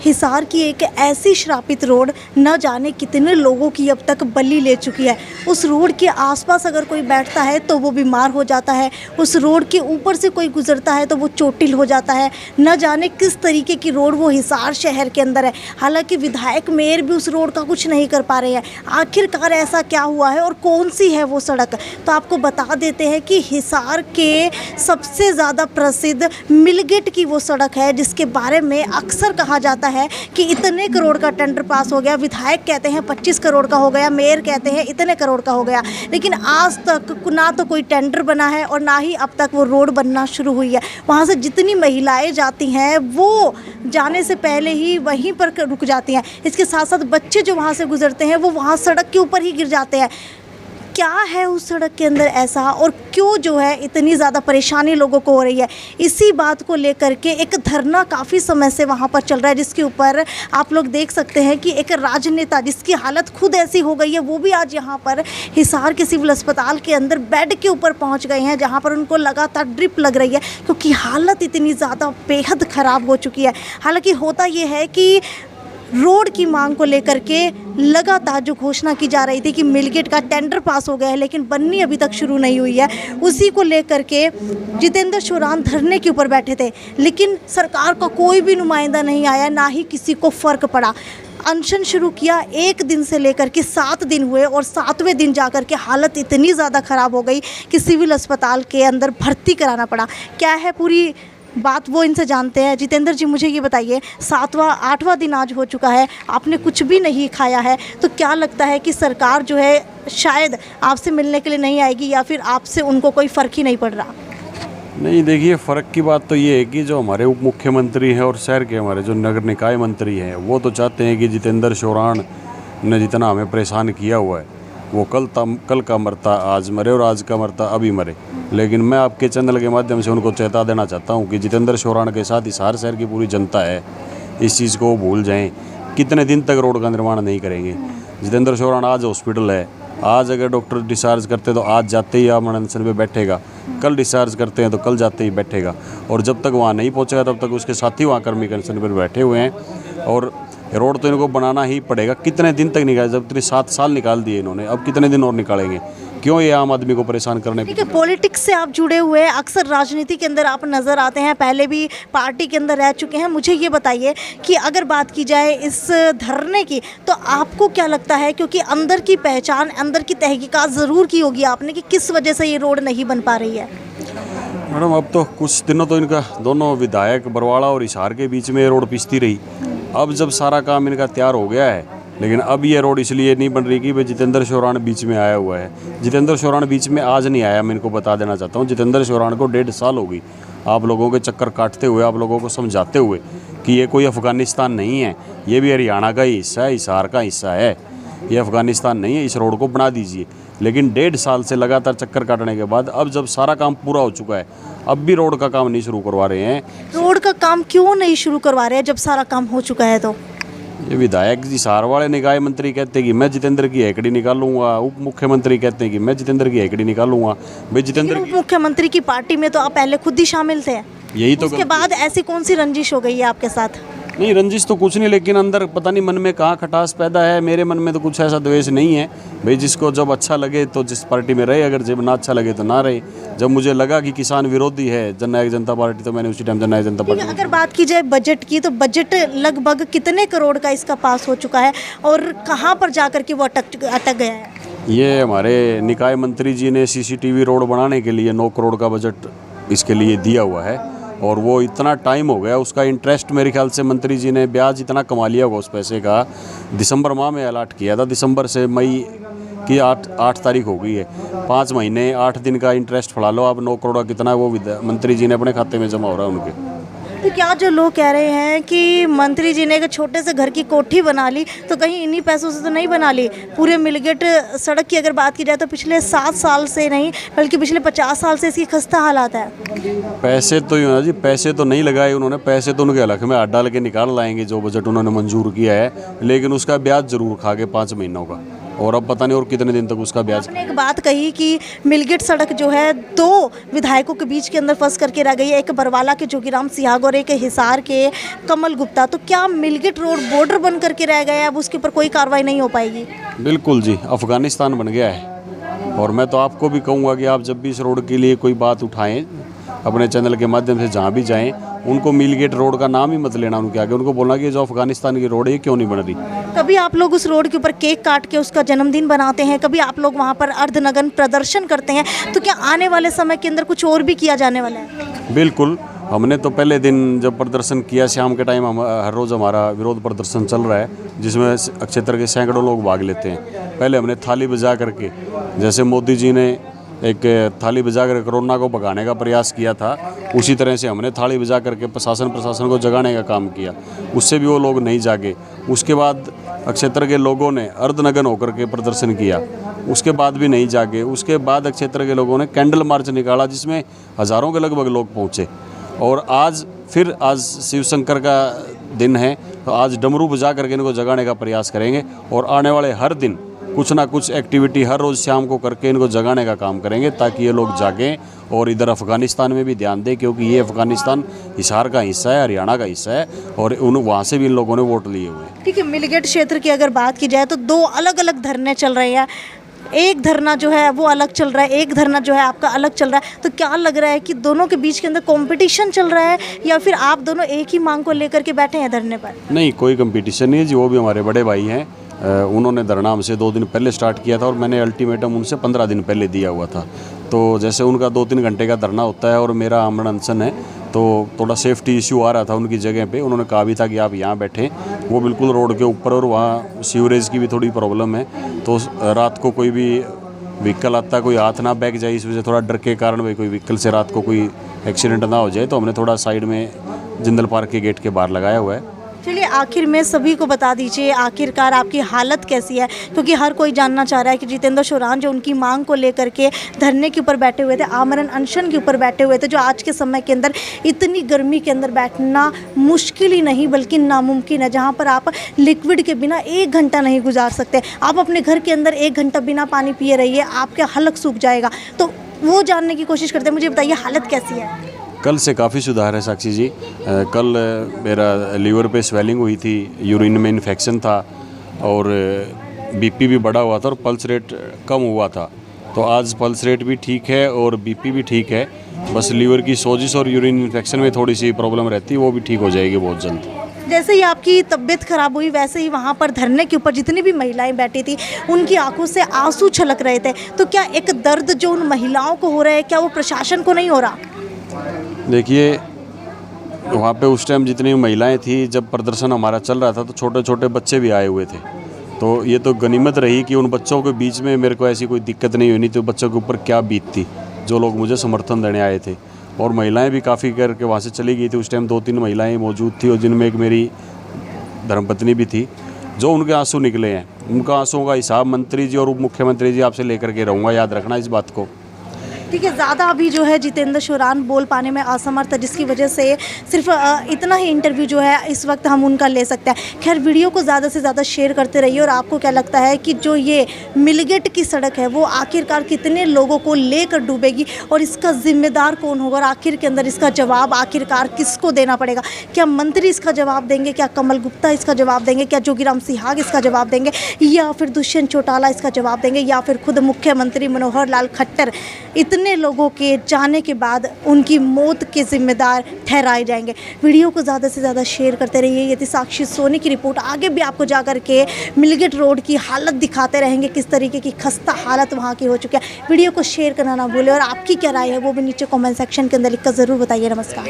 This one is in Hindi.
हिसार की एक ऐसी श्रापित रोड न जाने कितने लोगों की अब तक बलि ले चुकी है। उस रोड के आसपास अगर कोई बैठता है तो वो बीमार हो जाता है, उस रोड के ऊपर से कोई गुजरता है तो वो चोटिल हो जाता है। न जाने किस तरीके की रोड वो हिसार शहर के अंदर है। हालांकि विधायक मेयर भी उस रोड का कुछ नहीं कर पा रहे हैं। आखिरकार ऐसा क्या हुआ है और कौन सी है वो सड़क, तो आपको बता देते हैं कि हिसार के सबसे ज़्यादा प्रसिद्ध मिलगेट की वो सड़क है जिसके बारे में अक्सर कहा जाता है कि इतने करोड़ का टेंडर पास हो गया। विधायक कहते हैं 25 करोड़ का हो गया, मेयर कहते हैं इतने करोड़ का हो गया, लेकिन आज तक ना तो कोई टेंडर बना है और ना ही अब तक वो रोड बनना शुरू हुई है। वहाँ से जितनी महिलाएं जाती हैं वो जाने से पहले ही वहीं पर रुक जाती हैं। इसके साथ साथ बच्चे जो वहाँ से गुजरते हैं वो वहाँ सड़क के ऊपर ही गिर जाते हैं। क्या है उस सड़क के अंदर ऐसा और क्यों जो है इतनी ज़्यादा परेशानी लोगों को हो रही है, इसी बात को लेकर के एक धरना काफ़ी समय से वहाँ पर चल रहा है, जिसके ऊपर आप लोग देख सकते हैं कि एक राजनेता जिसकी हालत खुद ऐसी हो गई है वो भी आज यहाँ पर हिसार के सिविल अस्पताल के अंदर बेड के ऊपर पहुँच गए हैं, जहाँ पर उनको लगातार ड्रिप लग रही है क्योंकि हालत इतनी ज़्यादा बेहद ख़राब हो चुकी है। हालाँकि होता ये है कि रोड की मांग को लेकर के लगातार जो घोषणा की जा रही थी कि मिलगेट का टेंडर पास हो गया है लेकिन बननी अभी तक शुरू नहीं हुई है, उसी को लेकर के जितेंद्र शोरान धरने के ऊपर बैठे थे, लेकिन सरकार का कोई भी नुमाइंदा नहीं आया, ना ही किसी को फ़र्क पड़ा। अनशन शुरू किया, 1 दिन से लेकर के 7 दिन हुए और 7वें दिन जाकर के हालत इतनी ज़्यादा ख़राब हो गई कि सिविल अस्पताल के अंदर भर्ती कराना पड़ा। क्या है पूरी बात वो इनसे जानते हैं। जितेंद्र जी, मुझे ये बताइए, 8वां दिन आज हो चुका है, आपने कुछ भी नहीं खाया है, तो क्या लगता है कि सरकार जो है शायद आपसे मिलने के लिए नहीं आएगी या फिर आपसे उनको कोई फ़र्क ही नहीं पड़ रहा? नहीं, देखिए, फ़र्क की बात तो ये है कि जो हमारे उप मुख्यमंत्री हैं और शहर के हमारे जो नगर निकाय मंत्री हैं वो तो चाहते हैं कि जितेंद्र शोरान ने जितना हमें परेशान किया हुआ है वो कल का मरता आज मरे और आज का मरता अभी मरे। लेकिन मैं आपके चैनल के माध्यम से उनको चेता देना चाहता हूँ कि जितेंद्र शोरान के साथ हिसार शहर की पूरी जनता है, इस चीज़ को भूल जाएं। कितने दिन तक रोड का निर्माण नहीं करेंगे? जितेंद्र शोरान आज हॉस्पिटल है, आज अगर डॉक्टर डिस्चार्ज करते तो आज जाते ही आप अनशन पे बैठेगा, कल डिस्चार्ज करते हैं तो कल जाते ही बैठेगा, और जब तक वहाँ नहीं पहुँचेगा तब तक उसके साथी वहाँ कर्मी अनशन पर बैठे हुए हैं। और रोड तो इनको बनाना ही पड़ेगा। कितने दिन तक निकाले? जब तक 7 साल निकाल दिए इन्होंने, अब कितने दिन और निकालेंगे? क्यों ये आम आदमी को परेशान करने? ठीक है, पॉलिटिक्स से आप जुड़े हुए हैं, अक्सर राजनीति के अंदर आप नज़र आते हैं, पहले भी पार्टी के अंदर रह चुके हैं। मुझे ये बताइए कि अगर बात की जाए इस धरने की तो आपको क्या लगता है, क्योंकि अंदर की पहचान, अंदर की तहकीकात ज़रूर की होगी आपने कि किस वजह से ये रोड नहीं बन पा रही है? मैडम, अब तो कुछ दिनों तो इनका दोनों विधायक बरवाड़ा और हिसार के बीच में रोड पिसती रही। अब जब सारा काम इनका तैयार हो गया है, लेकिन अब ये रोड इसलिए नहीं बन रही कि भाई जितेंद्र शोरान बीच में आया हुआ है। जितेंद्र शोरान बीच में आज नहीं आया, मैं इनको बता देना चाहता हूँ। जितेंद्र शोरान को 1.5 साल हो गई आप लोगों के चक्कर काटते हुए, आप लोगों को समझाते हुए कि ये कोई अफ़गानिस्तान नहीं है, ये भी हरियाणा का ही हिस्सा है, हिसार का हिस्सा है, ये अफ़गानिस्तान नहीं है, इस रोड को बना दीजिए। लेकिन 1.5 साल से लगातार चक्कर काटने के बाद अब जब सारा काम पूरा हो चुका है, अब भी रोड का काम नहीं शुरू करवा रहे हैं। रोड का काम क्यों नहीं शुरू करवा रहे हैं जब सारा काम हो चुका है? तो ये विधायक जी, हिसार वाले निकाय मंत्री कहते हैं कि मैं जितेंद्र की हैकड़ी निकालूंगा, उप मुख्यमंत्री कहते हैं कि मैं जितेंद्र की हैकड़ी निकालूंगा। भाई जितेंद्र उप मुख्यमंत्री की पार्टी में तो आप पहले खुद ही शामिल थे, यही तो उसके बाद ऐसी कौन सी रंजिश हो गई है आपके साथ? नहीं, रंजिश तो कुछ नहीं, लेकिन अंदर पता नहीं मन में कहाँ खटास पैदा है। मेरे मन में तो कुछ ऐसा द्वेष नहीं है भाई, जिसको जब अच्छा लगे तो जिस पार्टी में रहे, अगर जब ना अच्छा लगे तो ना रहे। जब मुझे लगा कि किसान विरोधी है जननायक जनता पार्टी तो मैंने उसी टाइम जननायक जनता पार्टी। अगर बात की जाए बजट की तो बजट लगभग कितने करोड़ का इसका पास हो चुका है और कहाँ पर जाकर के वो अटक गया है? ये हमारे निकाय मंत्री जी ने CCTV रोड बनाने के लिए 9 करोड़ का बजट इसके लिए दिया हुआ है, और वो इतना टाइम हो गया, उसका इंटरेस्ट मेरे ख्याल से मंत्री जी ने ब्याज इतना कमा लिया होगा उस पैसे का। दिसंबर माह में अलॉट किया था, दिसंबर से मई की 8 तारीख हो गई है, 5 महीने 8 दिन का इंटरेस्ट फड़ा लो आप। 9 करोड़ का कितना वो मंत्री जी ने अपने खाते में जमा हो रहा है उनके। तो क्या जो लोग कह रहे हैं कि मंत्री जी ने एक छोटे से घर की कोठी बना ली, तो कहीं इन्हीं पैसों से तो नहीं बना ली? पूरे मिलगेट सड़क की अगर बात की जाए तो पिछले 7 साल से नहीं बल्कि पिछले 50 साल से इसकी खस्ता हालात है। पैसे तो यूँ जी, पैसे तो नहीं लगाए उन्होंने, पैसे तो उनके हलक में हाथ डाल के निकाल लाएंगे जो बजट उन्होंने मंजूर किया है, लेकिन उसका ब्याज जरूर खा के 5 महीनों का, और अब पता नहीं और कितने दिन तक उसका ब्याज। आपने एक बात कही कि मिलगेट सड़क जो है 2 विधायकों के बीच के अंदर फंस करके रह गई है, एक बरवाला के जोगीराम सिहाग और एक हिसार के कमल गुप्ता। तो क्या मिलगेट रोड बॉर्डर बन करके रह गया है, अब उसके ऊपर कोई कार्रवाई नहीं हो पाएगी? बिल्कुल जी, अफगानिस्तान बन गया है। और मैं तो आपको भी कहूँगा कि आप जब भी इस रोड के लिए कोई बात उठाएं अपने चैनल के माध्यम से, जहाँ भी जाएं, उनको मिलगेट रोड का नाम ही मत लेना उनके आगे। उनको बोलना कि जो अफगानिस्तान की रोड है क्यों नहीं बन रही। कभी आप लोग उस रोड के ऊपर केक काट के उसका जन्मदिन बनाते हैं, कभी आप लोग वहाँ पर अर्धनग्न प्रदर्शन करते हैं, तो क्या आने वाले समय के अंदर कुछ और भी किया जाने वाला है? बिल्कुल, हमने तो पहले दिन जब प्रदर्शन किया, शाम के टाइम हम हर रोज़ हमारा विरोध प्रदर्शन चल रहा है, जिसमें क्षेत्र के सैकड़ों लोग भाग लेते हैं। पहले हमने थाली बजा करके, जैसे मोदी जी ने एक थाली बजा कर कोरोना को भगाने का प्रयास किया था, उसी तरह से हमने थाली बजा करके प्रशासन को जगाने का काम किया। उससे भी वो लोग नहीं जागे। उसके बाद क्षेत्र के लोगों ने अर्धनग्न होकर के प्रदर्शन किया, उसके बाद भी नहीं जागे। उसके बाद क्षेत्र के लोगों ने कैंडल मार्च निकाला, जिसमें हज़ारों के लगभग लोग पहुँचे। और आज शिवशंकर का दिन है, तो आज डमरू बजा करके इनको जगाने का प्रयास करेंगे। और आने वाले हर दिन कुछ ना कुछ एक्टिविटी हर रोज़ शाम को करके इनको जगाने का काम करेंगे, ताकि ये लोग जागें और इधर अफ़गानिस्तान में भी ध्यान दें, क्योंकि ये अफ़गानिस्तान हिसार का हिस्सा है, हरियाणा का हिस्सा है, और वहाँ से भी इन लोगों ने वोट लिए हुए हैं। ठीक है, मिलगेट क्षेत्र की अगर बात की जाए तो 2 अलग अलग धरने चल रहे हैं। एक धरना जो है वो अलग चल रहा है, एक धरना जो है आपका अलग चल रहा है। तो क्या लग रहा है कि दोनों के बीच के अंदर कंपटीशन चल रहा है, या फिर आप दोनों एक ही मांग को लेकर के बैठे हैं धरने पर? नहीं, कोई कंपटीशन नहीं है जी। वो भी हमारे बड़े भाई हैं। उन्होंने धरना हमसे 2 दिन पहले स्टार्ट किया था, और मैंने अल्टीमेटम उनसे 15 दिन पहले दिया हुआ था। तो जैसे उनका 2-3 घंटे का धरना होता है और मेरा आमरण अनशन है, तो थोड़ा सेफ्टी इश्यू आ रहा था उनकी जगह पे। उन्होंने कहा भी था कि आप यहाँ बैठें, वो बिल्कुल रोड के ऊपर, और वहाँ सीवरेज की भी थोड़ी प्रॉब्लम है। तो रात को कोई भी व्हीकल आता, कोई हाथ ना बैग जाए, इस वजह से थोड़ा डर के कारण भाई कोई व्हीकल से रात को कोई एक्सीडेंट ना हो जाए, तो हमने थोड़ा साइड में जिंदल पार्क के गेट के बाहर लगाया हुआ है। चलिए, आखिर में सभी को बता दीजिए आखिरकार आपकी हालत कैसी है, क्योंकि हर कोई जानना चाह रहा है कि जितेंद्र शोरान जो उनकी मांग को लेकर के धरने के ऊपर बैठे हुए थे, आमरण अनशन के ऊपर बैठे हुए थे, जो आज के समय के अंदर इतनी गर्मी के अंदर बैठना मुश्किल ही नहीं बल्कि नामुमकिन है, जहाँ पर आप लिक्विड के बिना 1 घंटा नहीं गुजार सकते। आप अपने घर के अंदर 1 घंटा बिना पानी पिए रहिए, आपका हलक सूख जाएगा। तो वो जानने की कोशिश करते हैं, मुझे बताइए हालत कैसी है? कल से काफ़ी सुधार है साक्षी जी। कल मेरा लीवर पे स्वेलिंग हुई थी, यूरिन में इन्फेक्शन था, और बीपी भी बढ़ा हुआ था, और पल्स रेट कम हुआ था। तो आज पल्स रेट भी ठीक है और बीपी भी ठीक है। बस लीवर की सोजिश और यूरिन इन्फेक्शन में थोड़ी सी प्रॉब्लम रहती है, वो भी ठीक हो जाएगी बहुत जल्द। जैसे ही आपकी तबीयत खराब हुई, वैसे ही वहाँ पर धरने के ऊपर जितनी भी महिलाएं बैठी थी, उनकी आंखों से आंसू छलक रहे थे। तो क्या एक दर्द जो उन महिलाओं को हो रहा है, क्या वो प्रशासन को नहीं हो रहा? देखिए, वहाँ पे उस टाइम जितनी महिलाएं थी, जब प्रदर्शन हमारा चल रहा था, तो छोटे छोटे बच्चे भी आए हुए थे। तो ये तो गनीमत रही कि उन बच्चों के बीच में मेरे को ऐसी कोई दिक्कत नहीं हुई, नहीं तो बच्चों के ऊपर क्या बीतती, जो लोग मुझे समर्थन देने आए थे। और महिलाएं भी काफ़ी करके वहाँ से चली गई थी। उस टाइम 2-3 महिलाएं मौजूद थी, और जिनमें एक मेरी धर्मपत्नी भी थी। जो उनके आंसू निकले हैं, उनका आंसुओं का हिसाब मंत्री जी और उप मुख्यमंत्री जी आपसे लेकर के रहूँगा, याद रखना इस बात को। ठीक है, ज़्यादा अभी जो है जितेंद्र शोरान बोल पाने में असमर्थ है, जिसकी वजह से सिर्फ इतना ही इंटरव्यू जो है इस वक्त हम उनका ले सकते हैं। खैर, वीडियो को ज़्यादा से ज़्यादा शेयर करते रहिए। और आपको क्या लगता है कि जो ये मिलगेट की सड़क है, वो आखिरकार कितने लोगों को लेकर डूबेगी, और इसका जिम्मेदार कौन होगा, और आखिर के अंदर इसका जवाब आखिरकार किसको देना पड़ेगा? क्या मंत्री इसका जवाब देंगे, क्या कमल गुप्ता इसका जवाब देंगे, क्या जोगीराम सिहाग इसका जवाब देंगे, या फिर दुष्यंत चौटाला इसका जवाब देंगे, या फिर खुद मुख्यमंत्री मनोहर लाल खट्टर इतने लोगों के जाने के बाद उनकी मौत के जिम्मेदार ठहराए जाएंगे? वीडियो को ज़्यादा से ज़्यादा शेयर करते रहिए। ये थी साक्षी सोनी की रिपोर्ट। आगे भी आपको जाकर के मिलगेट रोड की हालत दिखाते रहेंगे, किस तरीके की खस्ता हालत वहाँ की हो चुकी है। वीडियो को शेयर करना ना भूलें, और आपकी क्या राय है वो भी नीचे कमेंट सेक्शन के अंदर लिखकर ज़रूर बताइए। नमस्कार।